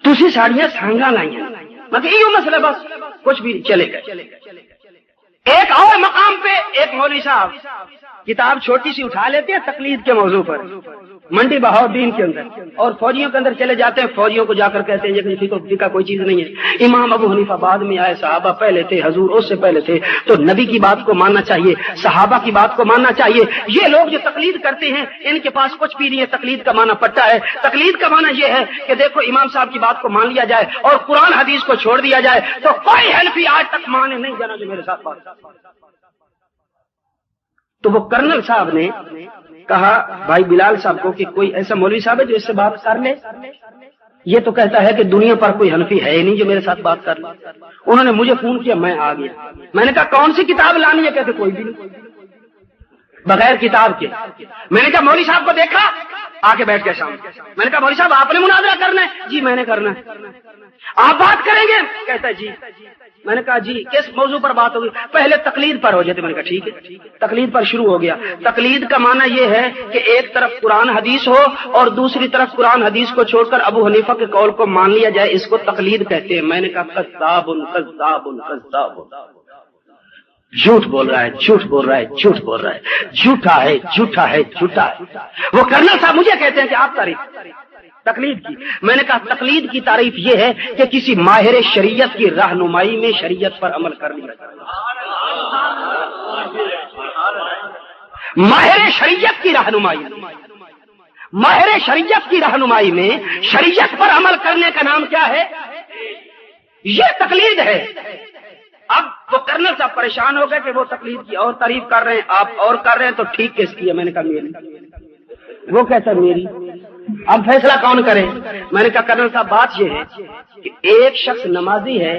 تسی ساڑیاں سانگا لائی ہیں مگر یہ مسئلہ بس کچھ بھی چلے گئے۔ ایک اور مقام پہ ایک مولوی صاحب کتاب چھوٹی سی اٹھا لیتے ہیں تقلید کے موضوع پر، منڈی بہاؤالدین کے اندر، اور فوجیوں کے اندر چلے جاتے ہیں، فوجیوں کو جا کر کہتے ہیں یہ فقہ کا کوئی چیز نہیں ہے، امام ابو حنیفہ بعد میں آئے، صحابہ پہلے تھے، حضور اس سے پہلے تھے، تو نبی کی بات کو ماننا چاہیے، صحابہ کی بات کو ماننا چاہیے۔ یہ لوگ جو تقلید کرتے ہیں ان کے پاس کچھ بھی نہیں ہے، تقلید کا معنی پٹا ہے۔ تقلید کا معنی یہ ہے کہ دیکھو امام صاحب کی بات کو مان لیا جائے اور قرآن حدیث کو چھوڑ دیا جائے، تو کوئی حنفی آج تک مانے نہیں جانا جو میرے ساتھ بات۔ تو وہ کرنل صاحب نے کہا بھائی بلال صاحب کو کہ کوئی ایسا مولوی صاحب ہے جو اس سے بات کر لے، یہ تو کہتا ہے کہ دنیا پر کوئی حنفی ہے ہی نہیں جو میرے ساتھ بات کر لے۔ انہوں نے مجھے فون کیا، میں آ گیا، میں نے کہا کون سی کتاب لانی ہے؟ کہتے کوئی بھی نہیں، بغیر کتاب کے۔ میں نے کہا مولوی صاحب کو دیکھا، آ کے بیٹھ گئے سامنے۔ میں نے کہا مولوی صاحب آپ نے مناظرہ کرنا ہے؟ جی میں نے کرنا ہے۔ آپ بات کریں گے؟ کہتا ہے جی۔ میں نے کہا جی کس موضوع پر بات ہوگی؟ پہلے تقلید پر ہو جاتے۔ میں نے کہا ٹھیک ہے، تقلید پر شروع ہو گیا۔ تقلید کا معنی یہ ہے کہ ایک طرف قرآن حدیث ہو اور دوسری طرف قرآن حدیث کو چھوڑ کر ابو حنیفہ کے قول کو مان لیا جائے، اس کو تقلید کہتے ہیں۔ میں نے کہا کذاب کذاب کذاب، جھوٹ بول رہا ہے، جھوٹ بول رہا ہے، جھوٹ بول رہا ہے، جھوٹا ہے، جھوٹا ہے، جھوٹا ہے۔ وہ کرنل صاحب مجھے کہتے ہیں کہ آپ تعریف تقلید کی۔ میں نے کہا تقلید کی تعریف یہ ہے کہ کسی ماہر شریعت کی رہنمائی میں شریعت پر عمل کر لیا جائے۔ ماہر شریعت کی رہنمائی، ماہر شریعت کی رہنمائی میں شریعت پر عمل کرنے کا نام کیا ہے؟ یہ تقلید ہے۔ اب وہ کرنل صاحب پریشان ہو گئے کہ وہ تقلید کی اور تعریف کر رہے ہیں، آپ اور کر رہے ہیں، تو ٹھیک کس کی ہے؟ میں نے کہا میری۔ وہ کہتا ہے میری۔ اب فیصلہ کون کرے؟ میں نے کہا کرنل صاحب بات یہ ہے کہ ایک شخص نمازی ہے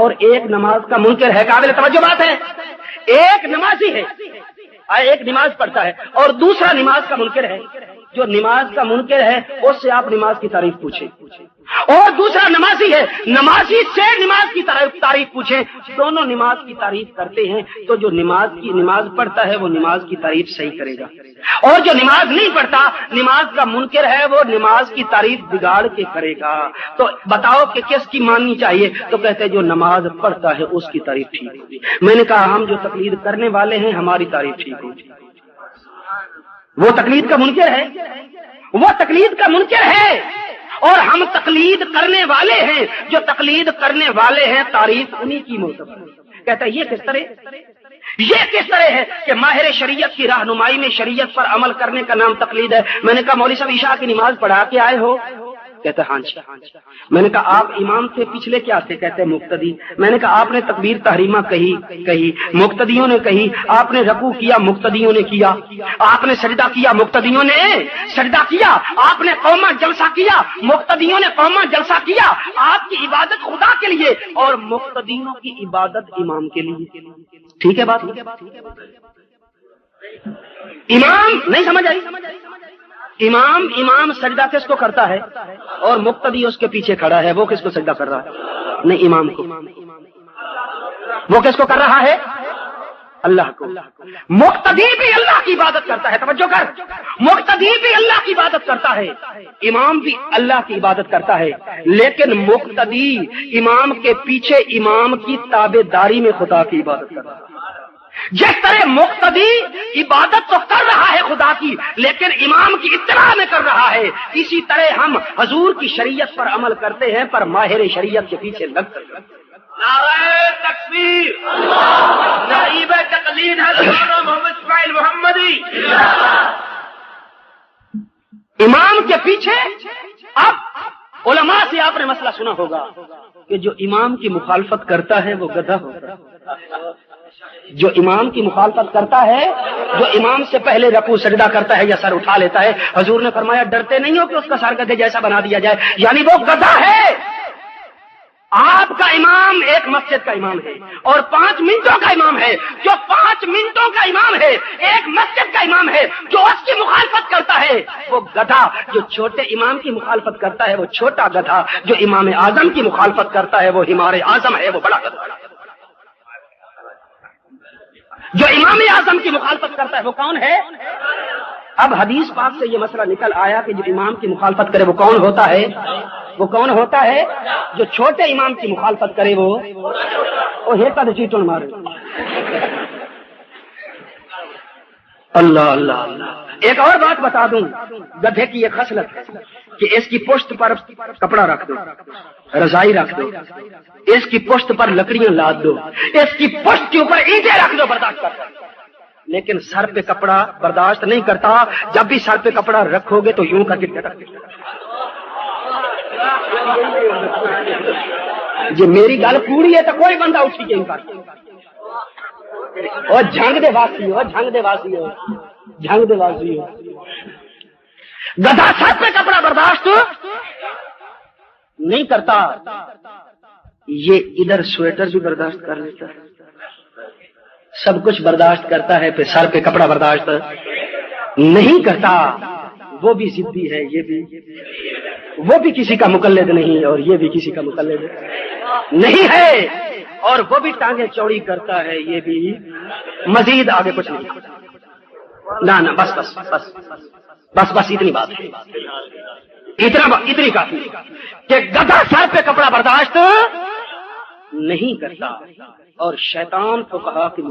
اور ایک نماز کا منکر ہے، قابل توجہ بات ہے۔ ایک نمازی ہے، ایک نماز پڑھتا ہے، اور دوسرا نماز کا منکر ہے۔ جو نماز کا منکر ہے اس سے آپ نماز کی تعریف پوچھیں، اور دوسرا نمازی ہے، نمازی سے نماز کی تعریف پوچھیں۔ دونوں نماز کی تعریف کرتے ہیں، تو جو نماز پڑھتا ہے وہ نماز کی تعریف صحیح کرے گا، اور جو نماز نہیں پڑھتا، نماز کا منکر ہے، وہ نماز کی تعریف بگاڑ کے کرے گا۔ تو بتاؤ کہ کس کی ماننی چاہیے؟ تو کہتے ہیں جو نماز پڑھتا ہے اس کی تعریف ٹھیک ہوگی۔ میں نے کہا ہم جو تقلید کرنے والے ہیں ہماری تعریف ٹھیک ہوگی۔ وہ تقلید کا منکر ہے، وہ تقلید کا منکر ہے، اور ہم تقلید کرنے والے ہیں۔ جو تقلید کرنے والے ہیں تعریف انہی کی معتبر۔ کہتا ہے یہ کس طرح ہے کہ ماہر شریعت کی رہنمائی میں شریعت پر عمل کرنے کا نام تقلید ہے؟ میں نے کہا مولوی صاحب عشاء کی نماز پڑھا کے آئے ہو؟ کہتا ہے ہاں جی۔ میں نے کہا آپ امام تھے، پچھلے کیا تھے؟ کہتے ہیں مقتدی۔ میں نے کہا آپ نے تکبیر تحریمہ کہی، مقتدیوں نے کہی، آپ نے رکوع کیا، مقتدیوں نے کیا، آپ نے سجدہ کیا، مقتدیوں نے سجدہ کیا، آپ نے قوما جلسہ کیا، مقتدیوں نے قوما جلسہ کیا۔ آپ کی عبادت خدا کے لیے اور مقتدیوں کی عبادت امام کے لیے۔ ٹھیک ہے بات؟ امام نہیں سمجھ آئی؟ امام سجدہ کس کو کرتا ہے اور مقتدی اس کے پیچھے کھڑا ہے، وہ کس کو سجدہ کر رہا ہے؟ نہیں امام کو۔ وہ کس کو کر رہا ہے؟ اللہ کو۔ مقتدی بھی اللہ کی عبادت کرتا ہے، توجہ کر، مقتدی بھی اللہ کی عبادت کرتا ہے، امام بھی اللہ کی عبادت کرتا ہے، لیکن مقتدی امام کے پیچھے امام کی تابع داری میں خدا کی عبادت کرتا ہے۔ جس طرح مقتدی عبادت تو کر رہا ہے خدا کی، لیکن امام کی اتباع میں کر رہا ہے، اسی طرح ہم حضور کی شریعت پر عمل کرتے ہیں، پر ماہر شریعت کے پیچھے لگ کر۔ نعرہ تکبیر، نعیب تقلید حضرت محمد اسماعیل محمدی۔ امام کے پیچھے۔ اب علماء سے آپ نے مسئلہ سنا ہوگا کہ جو امام کی مخالفت کرتا ہے وہ گدھا ہوتا ہے۔ جو امام کی مخالفت کرتا ہے، جو امام سے پہلے رکوع سجدہ کرتا ہے یا سر اٹھا لیتا ہے، حضور نے فرمایا ڈرتے نہیں ہو کہ اس کا سر گدھے جیسا بنا دیا جائے، یعنی وہ گدھا ہے۔ آپ کا امام ایک مسجد کا امام ہے اور 5 منٹوں کا امام ہے، جو 5 منٹوں کا امام ہے، ایک مسجد کا امام ہے، جو اس کی مخالفت کرتا ہے وہ گدھا، جو چھوٹے امام کی مخالفت کرتا ہے وہ چھوٹا گدھا، جو امام اعظم کی مخالفت کرتا ہے وہ حمار اعظم ہے، وہ بڑا گدھا۔ جو امام اعظم کی مخالفت کرتا ہے وہ کون ہے؟ اب حدیث پاک سے یہ مسئلہ نکل آیا کہ جو امام کی مخالفت کرے وہ کون ہوتا ہے؟ وہ کون ہوتا ہے؟ جو چھوٹے امام کی مخالفت کرے وہ ہیتا تو چیٹون مارے. اللہ اللہ اللہ. ایک اور بات بتا دوں، گدھے کی ایک خصلت ہے کہ اس کی پشت پر کپڑا رکھ دو، رضائی رکھ دو، اس کی پشت پر لکڑیاں لاد دو، اس کی پشت کے اوپر اینٹیں رکھ دو، برداشت کرتا. لیکن سر پہ کپڑا برداشت نہیں کرتا. جب بھی سر پہ کپڑا رکھو گے تو یوں کر کے جی میری گل پوری ہے تو کوئی بندہ اٹھی کے انکار اور جھنگ دے واسی ہو، جھنگ دے واسی ہو، جھنگ دے واسی ہو. گدھا سر پہ کپڑا برداشت نہیں کرتا، یہ ادھر سویٹر بھی برداشت کر لیتا ہے، سب کچھ برداشت کرتا ہے، پھر سر پہ کپڑا برداشت نہیں کرتا. وہ بھی ضدی ہے، یہ بھی، وہ بھی کسی کا مقلد نہیں اور یہ بھی کسی کا مقلد نہیں ہے، اور وہ بھی ٹانگیں چوڑی کرتا ہے، یہ بھی. مزید آگے کچھ نہیں. نہ بس بس بس بس بس اتنی بات ہے، اتنی کافی کہ گدھا سر پہ کپڑا برداشت نہیں کرتا. اور شیطان کو کہا کہ